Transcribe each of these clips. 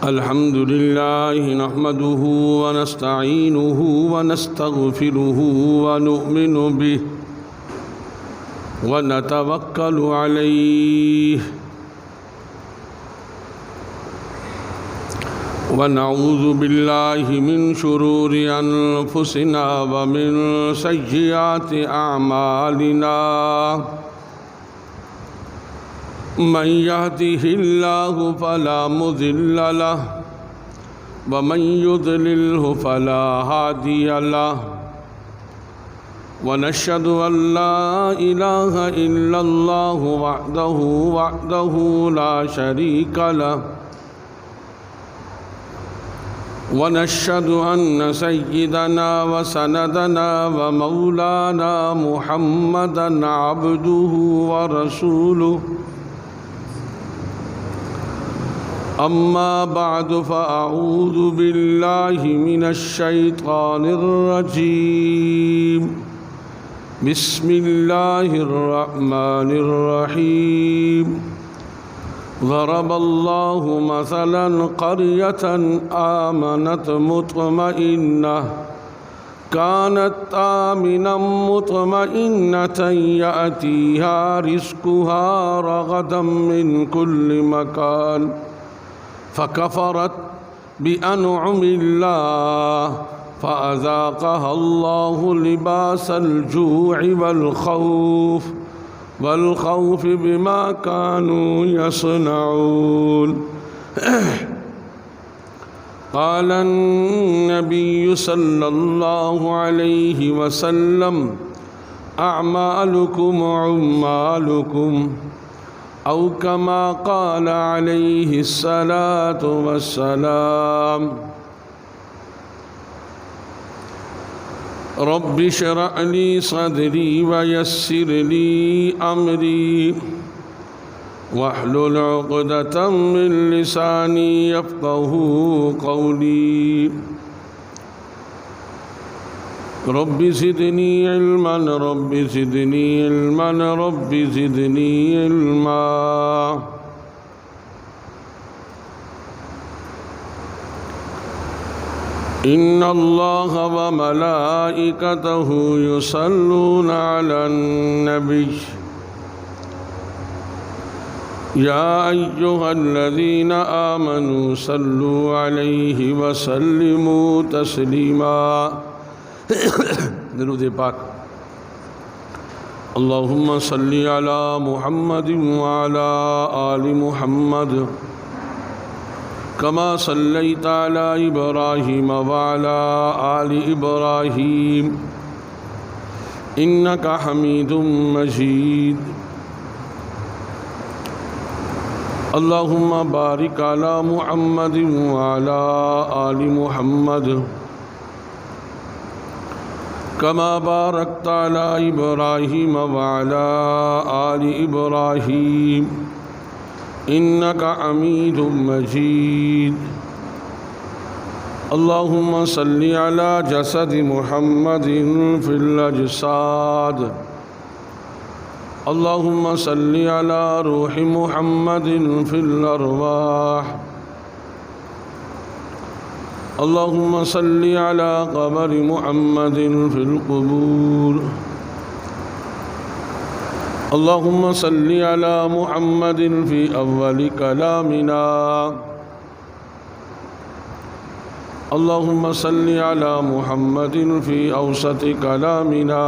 الحمد لله نحمده ونستعينه ونستغفره ونؤمن به ونتوكل عليه ونعوذ بالله من شرور أنفسنا ومن سيئات أعمالنا من يهده الله فلا مضل له ومن يضلله فلا هادي له ونشهد أن لا إله إلا الله وحده لا شريك له ونشهد أن سيدنا وسندنا ومولانا محمدا عبده ورسوله أما بعد فأعوذ بالله من الشيطان الرجيم بسم الله الرحمن الرحيم ضرب الله مثلا قرية آمنت مطمئنة كانت آمنا مطمئنة يأتيها رزقها رغدا من كل مكان فكفرت بأنعم الله فأذاقها الله لباس الجوع والخوف بما كانوا يصنعون قال النبي صلى الله عليه وسلم أعمالكم عمالكم أو كما قال عليه الصلاة والسلام رب اشرح لي صدري ويسر لي أمري واحلل عقدة من لساني يفقهوا قولي رب زدني علما رب زدني علما رب زدني علما إن الله وملائكته يصلون على النبي يا أيها الذين آمنوا صلوا عليه وسلموا تسليما درود پاک اللهم صل على محمد وعلى آل محمد كما صليت على إبراهيم وعلى آل إبراهيم إنك حميد مجيد اللهم بارك على محمد وعلى آل محمد كما باركت على إبراهيم وعلى آل إبراهيم إنك حميد مجيد اللهم صل على جسد محمد في الأجساد اللهم صل على روح محمد في الأرواح اللهم صل على قبر محمد في القبور اللهم صل على محمد في أول كلامنا اللهم صل على محمد في أوسط كلامنا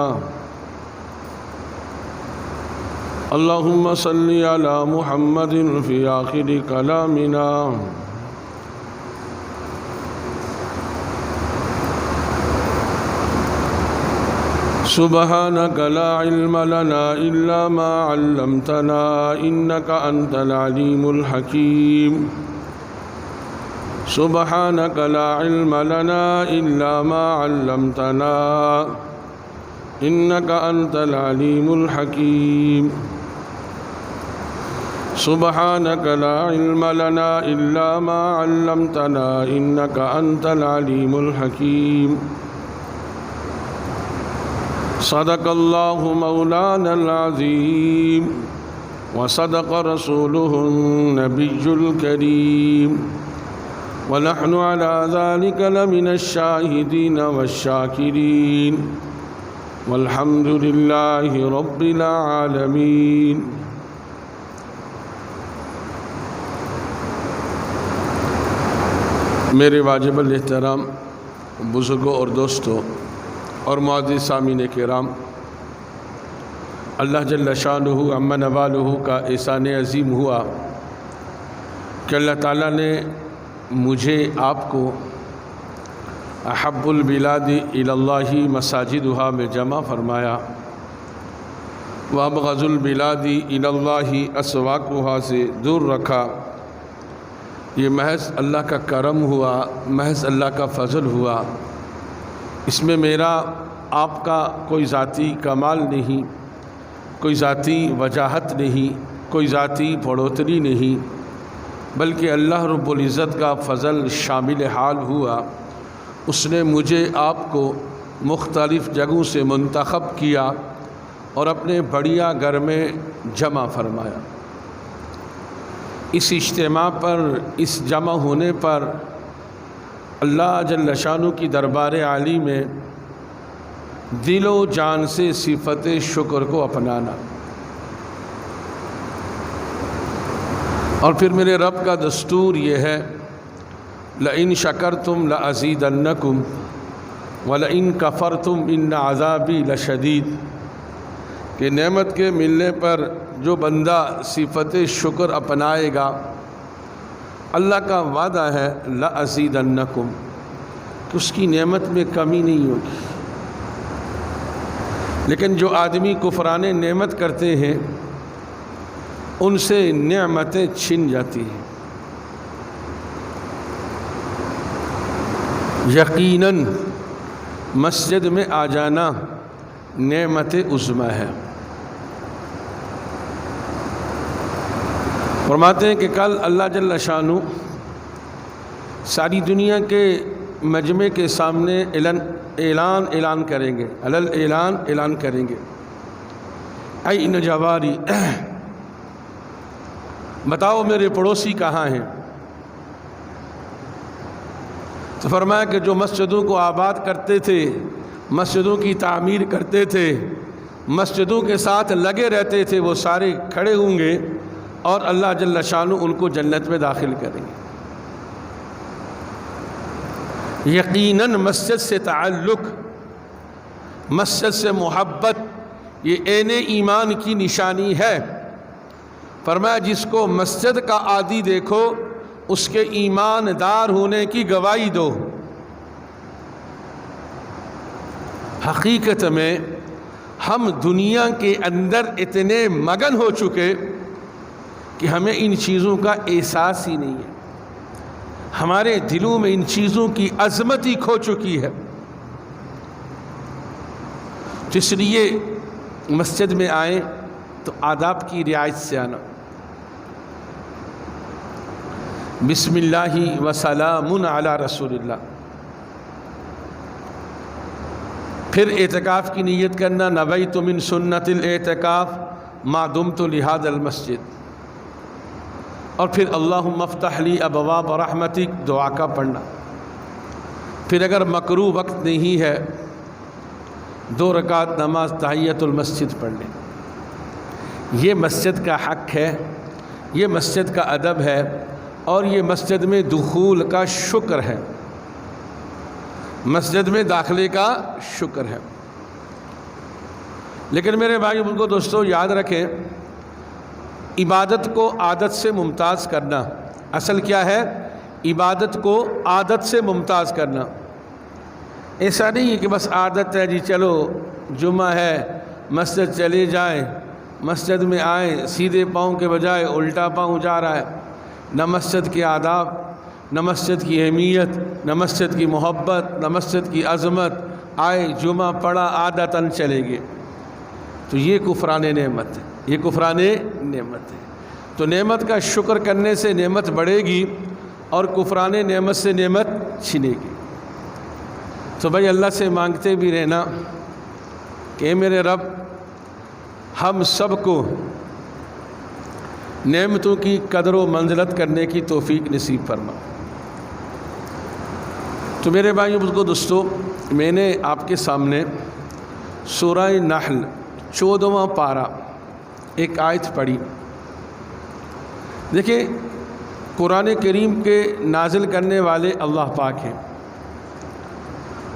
اللهم صل على محمد في آخر كلامنا سبحانك لا علم لنا إلا ما علمتنا إنك أنت العليم الحكيم سبحانك لا علم لنا إلا ما علمتنا إنك أنت العليم الحكيم سبحانك لا علم لنا إلا ما علمتنا إنك أنت العليم الحكيم صدق الله مولانا العظيم وصدق رسوله النبي الكريم ونحن على ذلك لمن الشاهدين والشاكرين والحمد لله رب العالمين۔ میرے واجب الاحترام بزرگوں اور دوستوں اور معزز سامعین کرام، اللہ جل شانہ عم نوالہ کا احسان عظیم ہوا کہ اللہ تعالیٰ نے مجھے آپ کو احب البلاد الی اللہ مساجدہا میں جمع فرمایا، وابغض البلاد الی اللہ اسواقہا سے دور رکھا۔ یہ محض اللہ کا کرم ہوا، محض اللہ کا فضل ہوا۔ اس میں میرا آپ کا کوئی ذاتی کمال نہیں، کوئی ذاتی وجاہت نہیں، کوئی ذاتی بڑھوتری نہیں، بلکہ اللہ رب العزت کا فضل شامل حال ہوا۔ اس نے مجھے آپ کو مختلف جگہوں سے منتخب کیا اور اپنے بڑھیا گھر میں جمع فرمایا۔ اس اجتماع پر، اس جمع ہونے پر اللہ جل شانہ کی دربار عالی میں دل و جان سے صفت شکر کو اپنانا، اور پھر میرے رب کا دستور یہ ہے لئن شکرتم لازیدنکم ولئن کفرتم ان عذابی لشدید، کہ نعمت کے ملنے پر جو بندہ صفت شکر اپنائے گا، اللہ کا وعدہ ہے لازیدنکم کہ اس کی نعمت میں کمی نہیں ہوگی۔ لیکن جو آدمی کفران نعمت کرتے ہیں ان سے نعمتیں چھن جاتی ہیں۔ یقیناً مسجد میں آ جانا نعمت عظمی ہے۔ فرماتے ہیں کہ کل اللہ جل شانہ ساری دنیا کے مجمع کے سامنے اعلان کریں گے، اعلان کریں گے، این جواری، بتاؤ میرے پڑوسی کہاں ہیں؟ تو فرمایا کہ جو مسجدوں کو آباد کرتے تھے، مسجدوں کی تعمیر کرتے تھے، مسجدوں کے ساتھ لگے رہتے تھے، وہ سارے کھڑے ہوں گے اور اللہ جل شانہ ان کو جنت میں داخل کریں گے۔ یقیناً مسجد سے تعلق، مسجد سے محبت، یہ عین ایمان کی نشانی ہے۔ فرمایا جس کو مسجد کا عادی دیکھو اس کے ایماندار ہونے کی گواہی دو۔ حقیقت میں ہم دنیا کے اندر اتنے مگن ہو چکے کہ ہمیں ان چیزوں کا احساس ہی نہیں ہے، ہمارے دلوں میں ان چیزوں کی عظمت ہی کھو چکی ہے۔ اس لیے مسجد میں آئیں تو آداب کی رعایت سے آنا۔ بسم اللہ وسلام علی رسول اللہ۔ پھر اعتکاف کی نیت کرنا، نویت من سنت الاعتکاف ما دمت لہذا المسجد، اور پھر اللہم افتح لی ابواب رحمتک دعا کا پڑھنا۔ پھر اگر مکروہ وقت نہیں ہے 2 رکعت نماز تحیۃ المسجد پڑھ لیں۔ یہ مسجد کا حق ہے، یہ مسجد کا ادب ہے، اور یہ مسجد میں دخول کا شکر ہے، مسجد میں داخلے کا شکر ہے۔ لیکن میرے بھائی کو دوستو یاد رکھیں، عبادت کو عادت سے ممتاز کرنا، اصل کیا ہے؟ عبادت کو عادت سے ممتاز کرنا۔ ایسا نہیں ہے کہ بس عادت ہے جی چلو جمعہ ہے مسجد چلے جائیں، مسجد میں آئیں، سیدھے پاؤں کے بجائے الٹا پاؤں جا رہا ہے۔ نہ مسجد کے آداب، نہ مسجد کی اہمیت، نہ مسجد کی محبت، نہ مسجد کی عظمت، آئے جمعہ پڑھا عادتاً چلے گئے، تو یہ کفران نعمت ہے، یہ کفران نعمت ہے۔ تو نعمت کا شکر کرنے سے نعمت بڑھے گی اور کفران نعمت سے نعمت چھنے گی۔ تو بھائی اللہ سے مانگتے بھی رہنا کہ میرے رب ہم سب کو نعمتوں کی قدر و منزلت کرنے کی توفیق نصیب فرما۔ تو میرے بھائیوں بزرگوں دوستو، میں نے آپ کے سامنے سورہ نحل 14واں پارہ ایک آیت پڑھی۔ دیکھیں، قرآن کریم کے نازل کرنے والے اللہ پاک ہیں،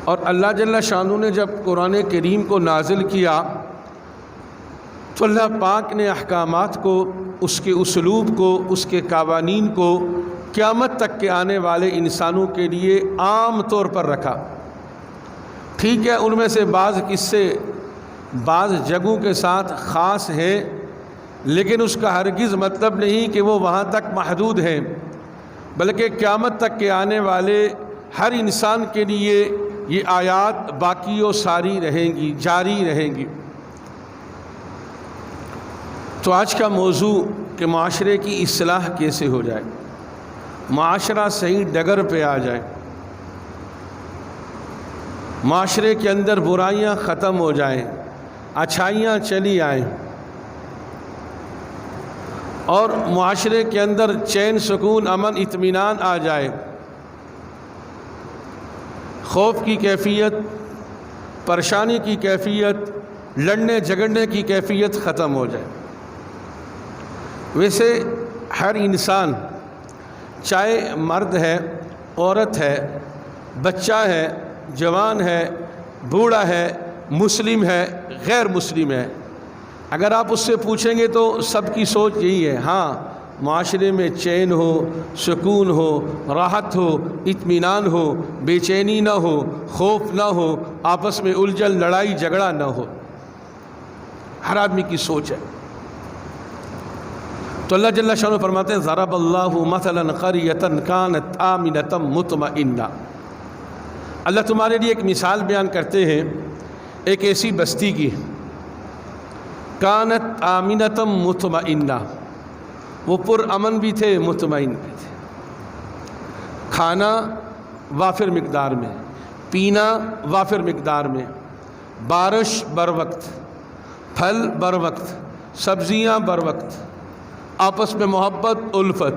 اور اللہ جل شانہ نے جب قرآن کریم کو نازل کیا تو اللہ پاک نے احکامات کو، اس کے اسلوب کو، اس کے قوانین کو قیامت تک کے آنے والے انسانوں کے لیے عام طور پر رکھا۔ ٹھیک ہے، ان میں سے بعض قصے بعض جگہوں کے ساتھ خاص ہیں، لیکن اس کا ہرگز مطلب نہیں کہ وہ وہاں تک محدود ہیں، بلکہ قیامت تک کے آنے والے ہر انسان کے لیے یہ آیات باقی و ساری رہیں گی، جاری رہیں گی۔ تو آج کا موضوع کہ معاشرے کی اصلاح کیسے ہو جائے، معاشرہ صحیح ڈگر پہ آ جائے، معاشرے کے اندر برائیاں ختم ہو جائیں، اچھائیاں چلی آئیں، اور معاشرے کے اندر چین سکون امن اطمینان آ جائے، خوف کی کیفیت، پریشانی کی کیفیت، لڑنے جھگڑنے کی کیفیت ختم ہو جائے۔ ویسے ہر انسان، چاہے مرد ہے، عورت ہے، بچہ ہے، جوان ہے، بوڑھا ہے، مسلم ہے، غیر مسلم ہے، اگر آپ اس سے پوچھیں گے تو سب کی سوچ یہی ہے، ہاں معاشرے میں چین ہو، سکون ہو، راحت ہو، اطمینان ہو، بے چینی نہ ہو، خوف نہ ہو، آپس میں الجھن لڑائی جھگڑا نہ ہو۔ ہر آدمی کی سوچ ہے۔ تو اللہ جل شانہ فرماتے ہیں ضرب اللہ مثلا قریۃ کانت آمنۃ مطمئنہ۔ اللہ تمہارے لیے ایک مثال بیان کرتے ہیں ایک ایسی بستی کی، کانت آمنۃ مطمئنہ، وہ پر امن بھی تھے، مطمئن بھی تھے، کھانا وافر مقدار میں، پینا وافر مقدار میں، بارش بر وقت، پھل بر وقت، سبزیاں بر وقت، آپس میں محبت الفت،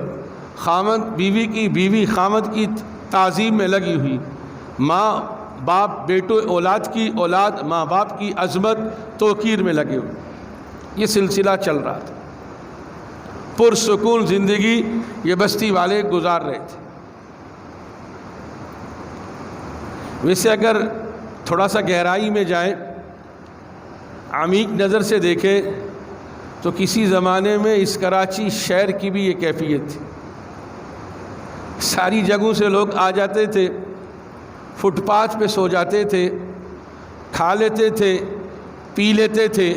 خامد بیوی کی، بیوی خامد کی تعظیم میں لگی ہوئی، ماں باپ بیٹو اولاد کی، اولاد ماں باپ کی عظمت توقیر میں لگے ہوئے۔ یہ سلسلہ چل رہا تھا، پرسکون زندگی یہ بستی والے گزار رہے تھے۔ ویسے اگر تھوڑا سا گہرائی میں جائیں، عمیق نظر سے دیکھیں تو کسی زمانے میں اس کراچی شہر کی بھی یہ کیفیت تھی۔ ساری جگہوں سے لوگ آ جاتے تھے، فٹ پاتھ پہ سو جاتے تھے، کھا لیتے تھے، پی لیتے تھے،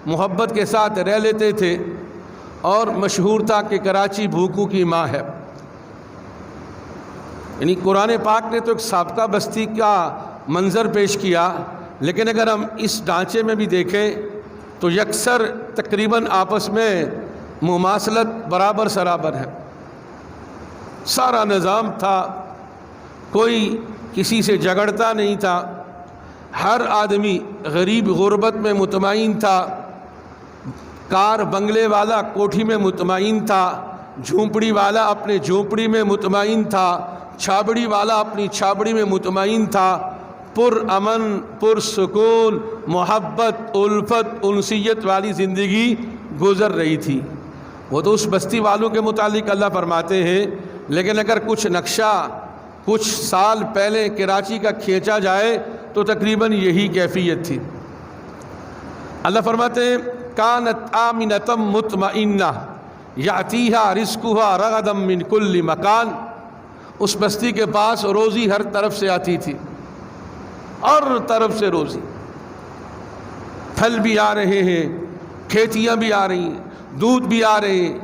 محبت کے ساتھ رہ لیتے تھے، اور مشہور تھا کہ کراچی بھوکوں کی ماں ہے۔ یعنی قرآن پاک نے تو ایک سابقہ بستی کا منظر پیش کیا، لیکن اگر ہم اس ڈھانچے میں بھی دیکھیں تو یکسر تقریباً آپس میں مماثلت برابر سرابر ہے۔ سارا نظام تھا، کوئی کسی سے جھگڑتا نہیں تھا، ہر آدمی غریب غربت میں مطمئن تھا، کار بنگلے والا کوٹھی میں مطمئن تھا، جھونپڑی والا اپنے جھونپڑی میں مطمئن تھا، چھابڑی والا اپنی چھابڑی میں مطمئن تھا، پر امن، پر سکون، محبت، الفت، انسیت والی زندگی گزر رہی تھی۔ وہ تو اس بستی والوں کے متعلق اللہ فرماتے ہیں، لیکن اگر کچھ نقشہ کچھ سال پہلے کراچی کا کھینچا جائے تو تقریباً یہی کیفیت تھی۔ اللہ فرماتے ہیں کانت آمنۃ مطمئنہ یأتیہا رزقہا رغدا من کل مکان، اس بستی کے پاس روزی ہر طرف سے آتی تھی، ہر طرف سے روزی، پھل بھی آ رہے ہیں، کھیتیاں بھی آ رہی ہیں، دودھ بھی آ رہے ہیں،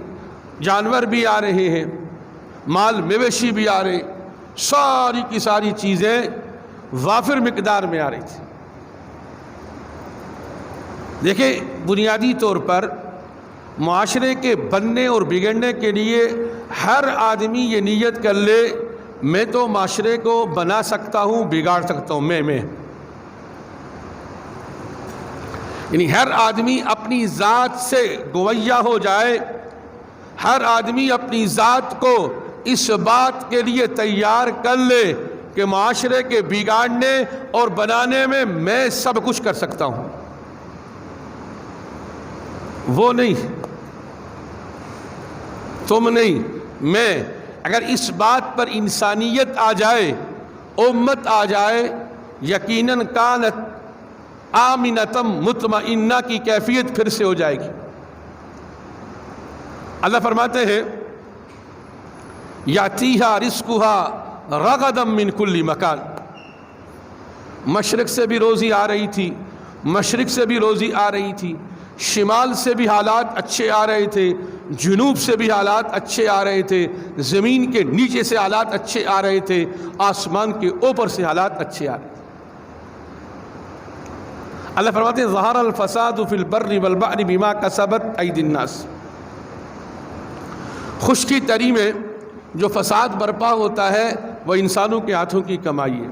جانور بھی آ رہے ہیں، مال مویشی بھی آ رہے، ساری کی ساری چیزیں وافر مقدار میں آ رہی تھی۔ دیکھیں، بنیادی طور پر معاشرے کے بننے اور بگڑنے کے لیے ہر آدمی یہ نیت کر لے میں تو معاشرے کو بنا سکتا ہوں، بگاڑ سکتا ہوں، میں یعنی ہر آدمی اپنی ذات سے گویا ہو جائے ہر آدمی اپنی ذات کو اس بات کے لیے تیار کر لے کہ معاشرے کے بگاڑنے اور بنانے میں سب کچھ کر سکتا ہوں. وہ نہیں، تم نہیں، میں. اگر اس بات پر انسانیت آ جائے، امت آ جائے، یقیناً کانت آمنتم مطمئنہ کی کیفیت پھر سے ہو جائے گی. اللہ فرماتے ہیں یاتیہا رزقہا رغدا من کل مکان. مشرق سے بھی روزی آ رہی تھی، مشرق سے بھی روزی آ رہی تھی، شمال سے بھی حالات اچھے آ رہے تھے، جنوب سے بھی حالات اچھے آ رہے تھے، زمین کے نیچے سے حالات اچھے آ رہے تھے، آسمان کے اوپر سے حالات اچھے آ رہے تھے. اللہ فرماتے ہیں ظہر الفساد فی البر والبحر بما کسبت ایدی الناس. خشکی تری میں جو فساد برپا ہوتا ہے وہ انسانوں کے ہاتھوں کی کمائی ہے.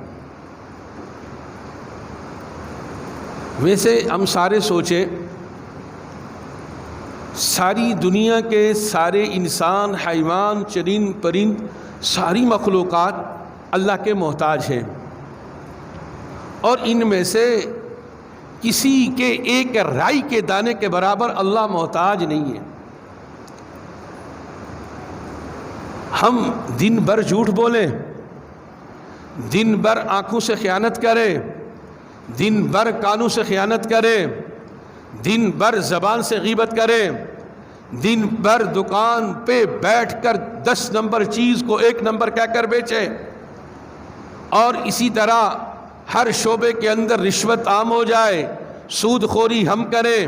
ویسے ہم سارے سوچیں، ساری دنیا کے سارے انسان، حیوان، چرند پرند، ساری مخلوقات اللہ کے محتاج ہیں، اور ان میں سے کسی کے ایک رائی کے دانے کے برابر اللہ محتاج نہیں ہے. ہم دن بھر جھوٹ بولیں، دن بھر آنکھوں سے خیانت کریں، دن بھر کانوں سے خیانت کریں، دن بھر زبان سے غیبت کریں، دن بھر دکان پہ بیٹھ کر 10 نمبر چیز کو 1 نمبر کہہ کر بیچیں، اور اسی طرح ہر شعبے کے اندر رشوت عام ہو جائے، سود خوری ہم کریں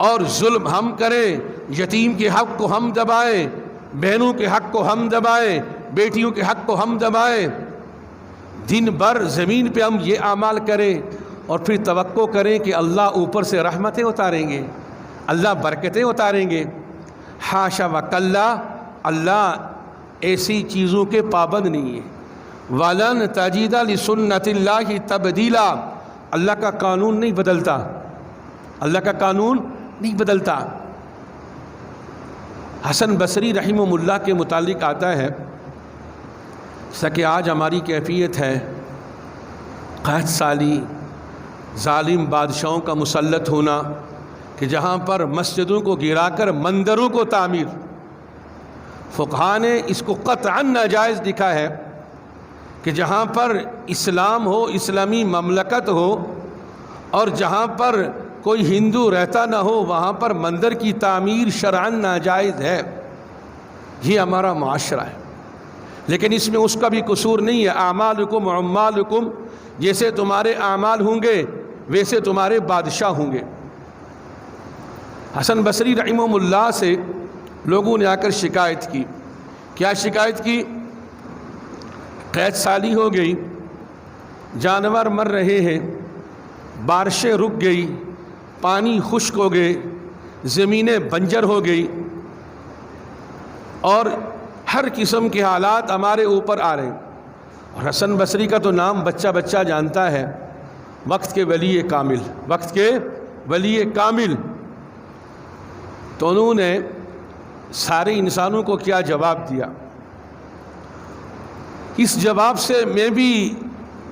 اور ظلم ہم کریں، یتیم کے حق کو ہم دبائیں، بہنوں کے حق کو ہم دبائیں، بیٹیوں کے حق کو ہم دبائیں. دن بھر زمین پہ ہم یہ اعمال کریں اور پھر توقع کریں کہ اللہ اوپر سے رحمتیں اتاریں گے، اللہ برکتیں اتاریں گے. حاشا وکلا، اللہ ایسی چیزوں کے پابند نہیں ہے. وَلَن تَجِدَ لِسُنَّتِ اللَّهِ تَبْدِيلًا. اللہ کا قانون نہیں بدلتا، اللہ کا قانون نہیں بدلتا. حسن بصری رحمہ اللہ کے متعلق آتا ہے کہ آج ہماری کیفیت ہے قحط سالی، ظالم بادشاہوں کا مسلط ہونا، کہ جہاں پر مسجدوں کو گرا کر مندروں کو تعمیر. فقہاء نے اس کو قطعاً ناجائز لکھا ہے کہ جہاں پر اسلام ہو، اسلامی مملکت ہو، اور جہاں پر کوئی ہندو رہتا نہ ہو، وہاں پر مندر کی تعمیر شرعاً ناجائز ہے. یہ ہمارا معاشرہ ہے، لیکن اس میں اس کا بھی قصور نہیں ہے. اعمالکم عمالکم، جیسے تمہارے اعمال ہوں گے ویسے تمہارے بادشاہ ہوں گے. حسن بصری رحمہ اللہ سے لوگوں نے آ کر شکایت کی. کیا شکایت کی؟ قحط سالی ہو گئی، جانور مر رہے ہیں، بارشیں رک گئی، پانی خشک ہو گئے، زمینیں بنجر ہو گئی، اور ہر قسم کے حالات ہمارے اوپر آ رہے ہیں. اور حسن بصری کا تو نام بچہ بچہ جانتا ہے، وقت کے ولی کامل، وقت کے ولی کامل. تو انہوں نے سارے انسانوں کو کیا جواب دیا؟ اس جواب سے میں بھی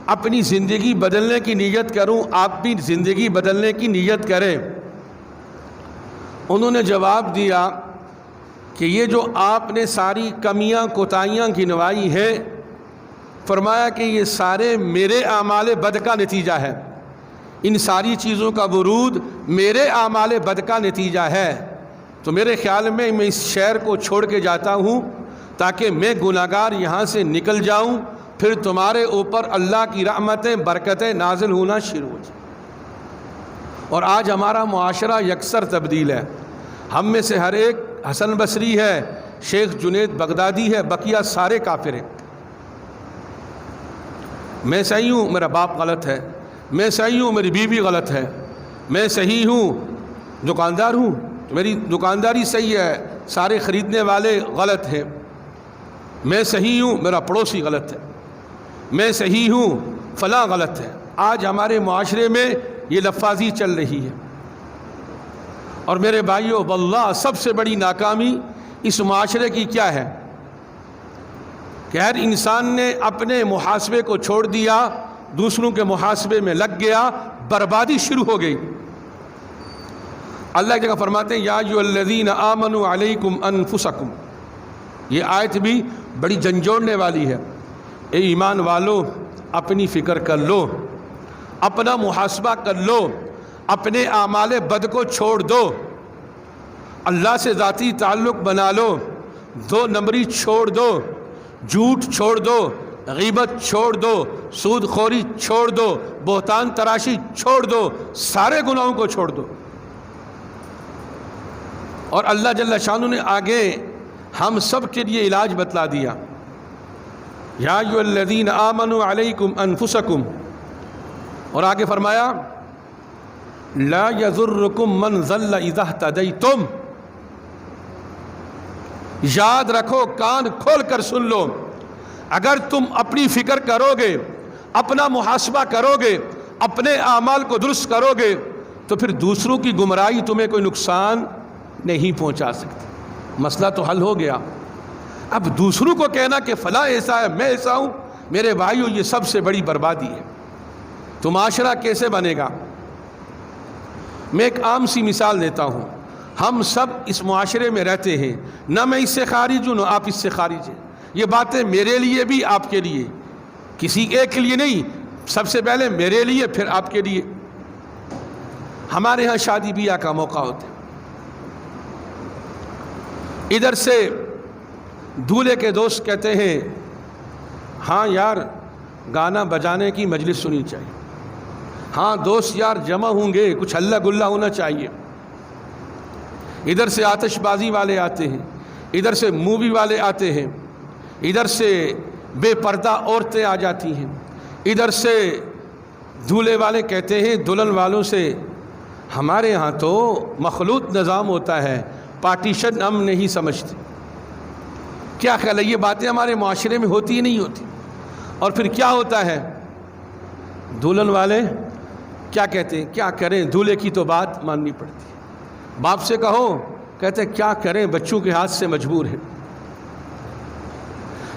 اپنی زندگی بدلنے کی نیت کروں، آپ بھی زندگی بدلنے کی نیت کریں. انہوں نے جواب دیا کہ یہ جو آپ نے ساری کمیاں کوتاہیاں گنوائی ہیں، فرمایا کہ یہ سارے میرے اعمال بد کا نتیجہ ہے. ان ساری چیزوں کا ورود میرے اعمال بد کا نتیجہ ہے. تو میرے خیال میں اس شہر کو چھوڑ کے جاتا ہوں تاکہ میں گناہگار یہاں سے نکل جاؤں، پھر تمہارے اوپر اللہ کی رحمتیں برکتیں نازل ہونا شروع ہو جائیں. اور آج ہمارا معاشرہ یکسر تبدیل ہے. ہم میں سے ہر ایک حسن بصری ہے، شیخ جنید بغدادی ہے، بقیہ سارے کافر ہیں. میں صحیح ہوں، میرا باپ غلط ہے، میں صحیح ہوں، میری بیوی غلط ہے، میں صحیح ہوں، دکاندار ہوں تو میری دکانداری صحیح ہے، سارے خریدنے والے غلط ہیں، میں صحیح ہوں، میرا پڑوسی غلط ہے، میں صحیح ہوں، فلاں غلط ہے. آج ہمارے معاشرے میں یہ لفاظی چل رہی ہے. اور میرے بھائیوں واللہ سب سے بڑی ناکامی اس معاشرے کی کیا ہے کہ ہر انسان نے اپنے محاسبے کو چھوڑ دیا، دوسروں کے محاسبے میں لگ گیا، بربادی شروع ہو گئی۔ اللہ ایک جگہ فرماتے ہیں یا ایھا الذین آمنوا علیکم انفسکم، یہ آیت بھی بڑی جھنجھوڑنے والی ہے۔ اے ایمان والو اپنی فکر کر لو، اپنا محاسبہ کر لو، اپنے اعمال بد کو چھوڑ دو، اللہ سے ذاتی تعلق بنا لو، 2 نمبری چھوڑ دو، جھوٹ چھوڑ دو، غیبت چھوڑ دو، سود خوری چھوڑ دو، بہتان تراشی چھوڑ دو، سارے گناہوں کو چھوڑ دو۔ اور اللہ جل شانہ نے آگے ہم سب کے لیے علاج بتلا دیا، یا ایھا الذین آمنوا علیکم انفسکم، اور آگے فرمایا لا یضرکم من ضل اذا اہتدیتم، یاد رکھو، کان کھول کر سن لو، اگر تم اپنی فکر کرو گے، اپنا محاسبہ کرو گے، اپنے اعمال کو درست کرو گے، تو پھر دوسروں کی گمراہی تمہیں کوئی نقصان نہیں پہنچا سکتی۔ مسئلہ تو حل ہو گیا۔ اب دوسروں کو کہنا کہ فلاں ایسا ہے، میں ایسا ہوں، میرے بھائیوں یہ سب سے بڑی بربادی ہے۔ تو معاشرہ کیسے بنے گا؟ میں ایک عام سی مثال دیتا ہوں۔ ہم سب اس معاشرے میں رہتے ہیں، نہ میں اس سے خارج ہوں نہ آپ اس سے خارج ہیں، یہ باتیں میرے لیے بھی آپ کے لیے، کسی ایک کے لیے نہیں، سب سے پہلے میرے لیے پھر آپ کے لیے۔ ہمارے ہاں شادی بیاہ کا موقع ہوتا ہے، ادھر سے دولہے کے دوست کہتے ہیں ہاں یار گانا بجانے کی مجلس سنی چاہیے، ہاں دوست یار جمع ہوں گے، کچھ ہلا گلا ہونا چاہیے۔ ادھر سے آتش بازی والے آتے ہیں، ادھر سے مووی والے آتے ہیں، ادھر سے بے پردہ عورتیں آ جاتی ہیں، ادھر سے دولہے والے کہتے ہیں دلہن والوں سے ہمارے ہاں تو مخلوط نظام ہوتا ہے، پارٹیشن ہم نہیں سمجھتے۔ کیا خیال ہے یہ باتیں ہمارے معاشرے میں ہوتی ہی نہیں ہوتی؟ اور پھر کیا ہوتا ہے؟ دلہن والے کیا کہتے ہیں، کیا کریں، دولہے کی تو بات ماننی پڑتی ہے۔ باپ سے کہو، کہتے کیا کریں، بچوں کے ہاتھ سے مجبور ہیں۔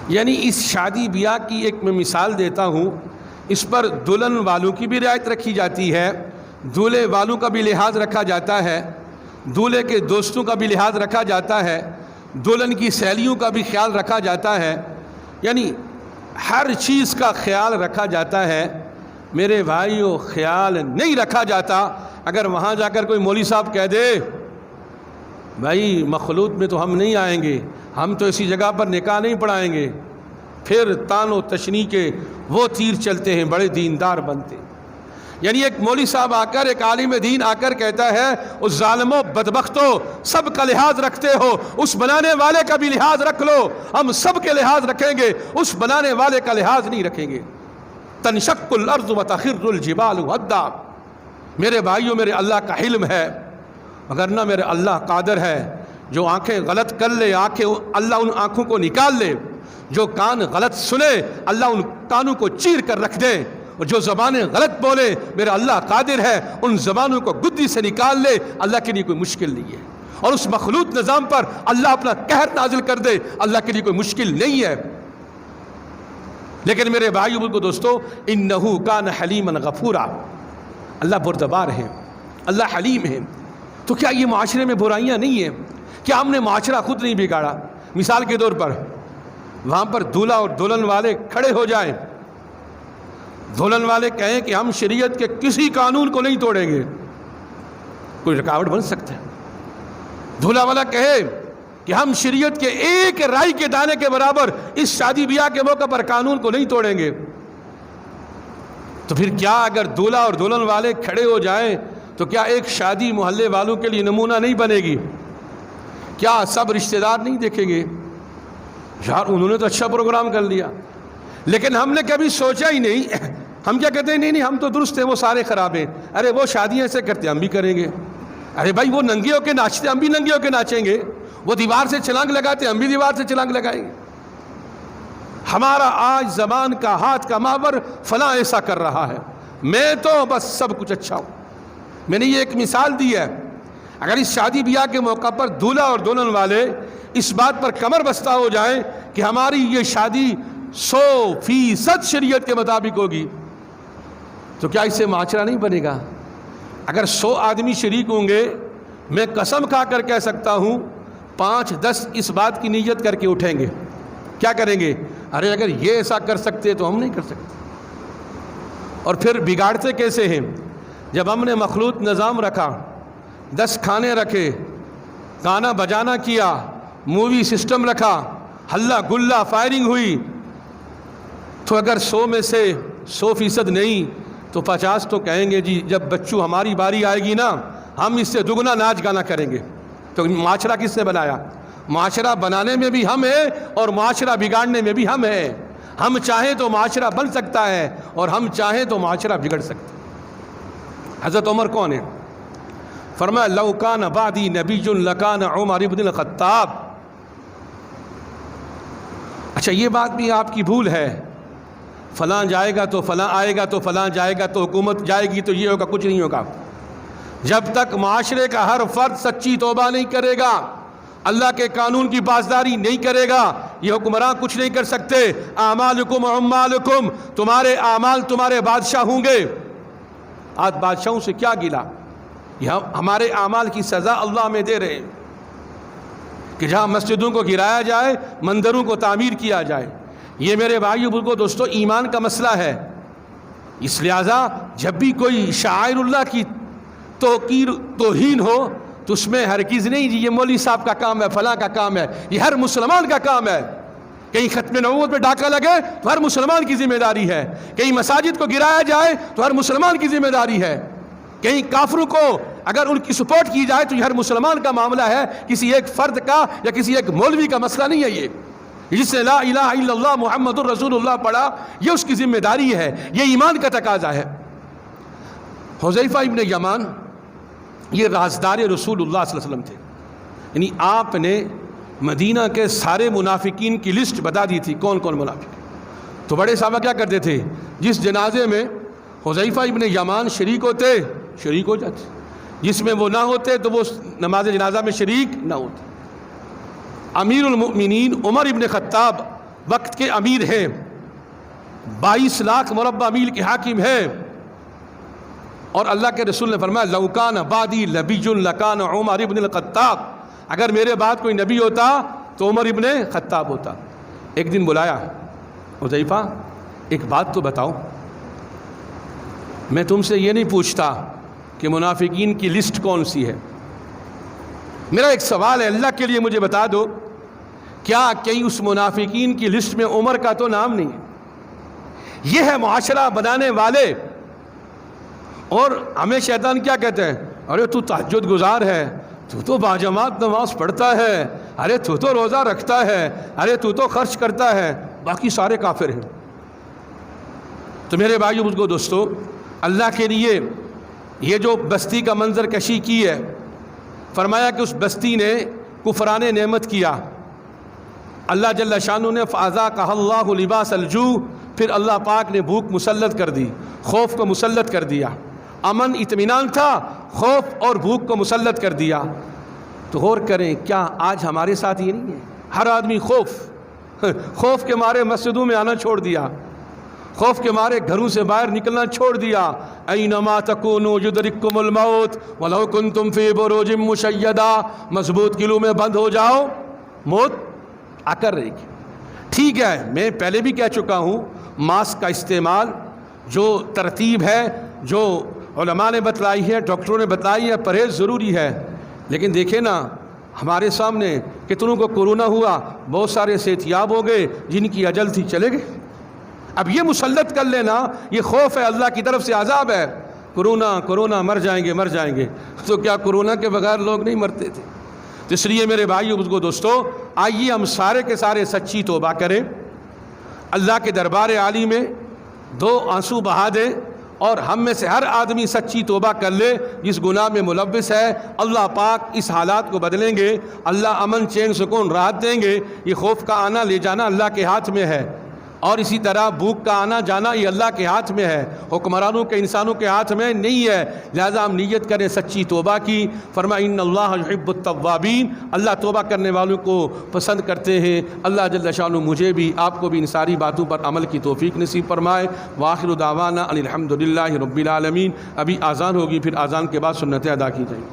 یعنی اس شادی بیاہ کی ایک میں مثال دیتا ہوں، اس پر دلہن والوں کی بھی رعایت رکھی جاتی ہے، دولہے والوں کا بھی لحاظ رکھا جاتا ہے، دولہے کے دوستوں کا بھی لحاظ رکھا جاتا ہے، دلہن کی سہیلیوں کا بھی خیال رکھا جاتا ہے، یعنی ہر چیز کا خیال رکھا جاتا ہے۔ میرے بھائیوں خیال نہیں رکھا جاتا، اگر وہاں جا کر کوئی مولوی صاحب کہہ دے بھائی مخلوط میں تو ہم نہیں آئیں گے، ہم تو اسی جگہ پر نکاح نہیں پڑھائیں گے، پھر تان و تشنیع کے وہ تیر چلتے ہیں، بڑے دیندار بنتے ہیں۔ یعنی ایک مولوی صاحب آ کر، ایک عالم دین آ کر کہتا ہے اس ظالموں بدبختوں سب کا لحاظ رکھتے ہو، اس بنانے والے کا بھی لحاظ رکھ لو، ہم سب کے لحاظ رکھیں گے، اس بنانے والے کا لحاظ نہیں رکھیں گے۔ تنشق الارض وتخر الجبال هدا۔ میرے بھائیوں میرے اللہ کا علم ہے، مگر نہ میرے اللہ قادر ہے، جو آنکھیں غلط کر لے آنکھیں اللہ ان آنکھوں کو نکال لے، جو کان غلط سنے اللہ ان کانوں کو چیر کر رکھ دے، اور جو زبانیں غلط بولے میرا اللہ قادر ہے ان زبانوں کو گدی سے نکال لے، اللہ کے لیے کوئی مشکل نہیں ہے۔ اور اس مخلوط نظام پر اللہ اپنا قہر نازل کر دے، اللہ کے لیے کوئی مشکل نہیں ہے۔ لیکن میرے بھائیو بزرگو دوستو، انہو کان حلیما غفورا، اللہ بردبار ہے، اللہ حلیم ہے۔ تو کیا یہ معاشرے میں برائیاں نہیں ہیں؟ کیا ہم نے معاشرہ خود نہیں بگاڑا؟ مثال کے طور پر وہاں پر دولہا اور دلہن والے کھڑے ہو جائیں، دلہن والے کہیں کہ ہم شریعت کے کسی قانون کو نہیں توڑیں گے، کوئی رکاوٹ بن سکتا ہے؟ دولہا والا کہے کہ ہم شریعت کے ایک رائی کے دانے کے برابر اس شادی بیاہ کے موقع پر قانون کو نہیں توڑیں گے، تو پھر کیا اگر دولہا اور دلہن والے کھڑے ہو جائیں تو کیا ایک شادی محلے والوں کے لیے نمونہ نہیں بنے گی؟ کیا سب رشتہ دار نہیں دیکھیں گے یار انہوں نے تو اچھا پروگرام کر لیا؟ لیکن ہم نے کبھی سوچا ہی نہیں، ہم کیا کہتے ہیں نہیں ہم تو درست ہیں، وہ سارے خراب ہیں، ارے وہ شادیاں ایسے کرتے ہم بھی کریں گے، ارے بھائی وہ ننگے ہو کے ناچتے ہم بھی ننگے ہو کے ناچیں گے، وہ دیوار سے چھلانگ لگاتے ہم بھی دیوار سے چھلانگ لگائیں گے۔ ہمارا آج زبان کا ہاتھ کا محور فلاں ایسا کر رہا ہے، میں تو بس سب کچھ اچھا ہوں۔ میں نے یہ ایک مثال دی ہے، اگر اس شادی بیاہ کے موقع پر دولہا اور دلہن والے اس بات پر کمر بستہ ہو جائیں کہ ہماری یہ شادی 100% شریعت کے مطابق ہوگی، تو کیا اس سے معاشرہ نہیں بنے گا؟ اگر 100 آدمی شریک ہوں گے، میں قسم کھا کر کہہ سکتا ہوں 5-10 اس بات کی نیت کر کے اٹھیں گے، کیا کریں گے؟ ارے اگر یہ ایسا کر سکتے تو ہم نہیں کر سکتے۔ اور پھر بگاڑتے کیسے ہیں؟ جب ہم نے مخلوط نظام رکھا، 10 کھانے رکھے، گانا بجانا کیا، مووی سسٹم رکھا، ہلہ گلہ فائرنگ ہوئی، تو اگر 100 میں سے 100% نہیں تو 50 تو کہیں گے جی جب بچوں ہماری باری آئے گی نا ہم اس سے دگنا ناچ گانا کریں گے۔ تو معاشرہ کس نے بنایا؟ معاشرہ بنانے میں بھی ہم ہیں اور معاشرہ بگاڑنے میں بھی ہم ہیں۔ ہم چاہیں تو معاشرہ بن سکتا ہے اور ہم چاہیں تو معاشرہ بگڑ سکتا ہے۔ حضرت عمر کون ہے؟ فرمایا لو کان بعدی نبی لکان عمر ابن الخطاب۔ اچھا یہ بات بھی آپ کی بھول ہے، فلاں جائے گا تو فلاں آئے گا تو فلاں جائے گا تو حکومت جائے گی تو یہ ہوگا، کچھ نہیں ہوگا۔ جب تک معاشرے کا ہر فرد سچی توبہ نہیں کرے گا، اللہ کے قانون کی پاسداری نہیں کرے گا، یہ حکمراں کچھ نہیں کر سکتے۔ اعمالکم اعمالکم، تمہارے اعمال تمہارے بادشاہ ہوں گے۔ آج بادشاہوں سے کیا گلا؟ یہ ہمارے اعمال کی سزا اللہ میں دے رہے ہیں کہ جہاں مسجدوں کو گرایا جائے، مندروں کو تعمیر کیا جائے۔ یہ میرے بھائیو بزرگوں دوستو ایمان کا مسئلہ ہے۔ اس لہٰذا جب بھی کوئی شعائر اللہ کی توہین ہو تو اس میں ہرگز نہیں جی یہ مولوی صاحب کا کام ہے، فلاں کا کام ہے، یہ ہر مسلمان کا کام ہے۔ کہیں ختم نبوت پہ ڈاکہ لگے تو ہر مسلمان کی ذمہ داری ہے، کہیں مساجد کو گرایا جائے تو ہر مسلمان کی ذمہ داری ہے، کہیں کافروں کو اگر ان کی سپورٹ کی جائے تو یہ ہر مسلمان کا معاملہ ہے، کسی ایک فرد کا یا کسی ایک مولوی کا مسئلہ نہیں ہے۔ یہ جس نے لا الہ الا اللہ محمد الرسول اللہ پڑھا یہ اس کی ذمہ داری ہے، یہ ایمان کا تقاضا ہے۔ حذیفہ ابن یمان یہ رازدار رسول اللہ صلی اللہ علیہ وسلم تھے، یعنی آپ نے مدینہ کے سارے منافقین کی لسٹ بتا دی تھی کون کون منافق۔ تو بڑے صحابہ کیا کرتے تھے؟ جس جنازے میں حذیفہ ابن یمان شریک ہوتے شریک ہو جاتے، جس میں وہ نہ ہوتے تو وہ نماز جنازہ میں شریک نہ ہوتے۔ امیر المؤمنین عمر ابن خطاب وقت کے امیر ہیں، 22 لاکھ مربع میل کے حاکم ہیں، اور اللہ کے رسول نے فرمایا لو کان بعدی نبی لکان عمر ابن الخطاب، اگر میرے بعد کوئی نبی ہوتا تو عمر ابن خطاب ہوتا۔ ایک دن بلایا، حذیفہ ایک بات تو بتاؤ، میں تم سے یہ نہیں پوچھتا کہ منافقین کی لسٹ کون سی ہے، میرا ایک سوال ہے، اللہ کے لیے مجھے بتا دو کیا کہیں اس منافقین کی لسٹ میں عمر کا تو نام نہیں ہے؟ یہ ہے معاشرہ بنانے والے۔ اور ہمیں شیطان کیا کہتے ہیں؟ ارے تو تہجد گزار ہے، تو باجماعت نماز پڑھتا ہے، ارے تو روزہ رکھتا ہے، ارے تو خرچ کرتا ہے، باقی سارے کافر ہیں۔ تو میرے بھائیو بزرگو دوستو، اللہ کے لیے یہ جو بستی کا منظر کشی کی ہے، فرمایا کہ اس بستی نے کفران نعمت کیا، اللہ جل شانہ نے فَأَذَاقَهَا اللَّهُ لِبَاسَ الْجُوعِ، پھر اللہ پاک نے بھوک مسلط کر دی، خوف کو مسلط کر دیا۔ امن اطمینان تھا، خوف اور بھوک کو مسلط کر دیا۔ تو غور کریں کیا آج ہمارے ساتھ یہ نہیں ہے؟ ہر آدمی خوف کے مارے مسجدوں میں آنا چھوڑ دیا، خوف کے مارے گھروں سے باہر نکلنا چھوڑ دیا۔ اینما تکونوا یدرککم الموت ولو کنتم فی بروج مشیدہ، مضبوط قلعوں میں بند ہو جاؤ، موت آ کر رہے گی۔ ٹھیک ہے، میں پہلے بھی کہہ چکا ہوں، ماسک کا استعمال جو ترتیب ہے، جو علماء نے بتلائی ہے، ڈاکٹروں نے بتلائی ہے، پرہیز ضروری ہے۔ لیکن دیکھیں نا ہمارے سامنے کتنوں کو کورونا ہوا، بہت سارے صحتیاب ہو گئے، جن کی اجل تھی چلے گئے۔ اب یہ مسلط کر لینا، یہ خوف ہے، اللہ کی طرف سے عذاب ہے۔ کورونا مر جائیں گے، تو کیا کورونا کے بغیر لوگ نہیں مرتے تھے؟ تو اس لیے میرے بھائیو بزرگو دوستو، آئیے ہم سارے کے سارے سچی توبہ کریں، اللہ کے دربار عالی میں 2 آنسو بہا دیں، اور ہم میں سے ہر آدمی سچی توبہ کر لے جس گناہ میں ملوث ہے۔ اللہ پاک اس حالات کو بدلیں گے، اللہ امن چین سکون راحت دیں گے۔ یہ خوف کا آنا لے جانا اللہ کے ہاتھ میں ہے۔ اور اسی طرح بھوک کا آنا جانا یہ اللہ کے ہاتھ میں ہے، حکمرانوں کے انسانوں کے ہاتھ میں نہیں ہے، لہذا ہم نیت کریں سچی توبہ کی۔ فرمایا ان اللہ یحب التوابین، اللہ توبہ کرنے والوں کو پسند کرتے ہیں۔ اللہ جل شانہ مجھے بھی آپ کو بھی ان ساری باتوں پر عمل کی توفیق نصیب فرمائے۔ وآخر دعوانا ان الحمد للہ رب العالمین۔ ابھی اذان ہوگی، پھر اذان کے بعد سنتیں ادا کی جائیں گی۔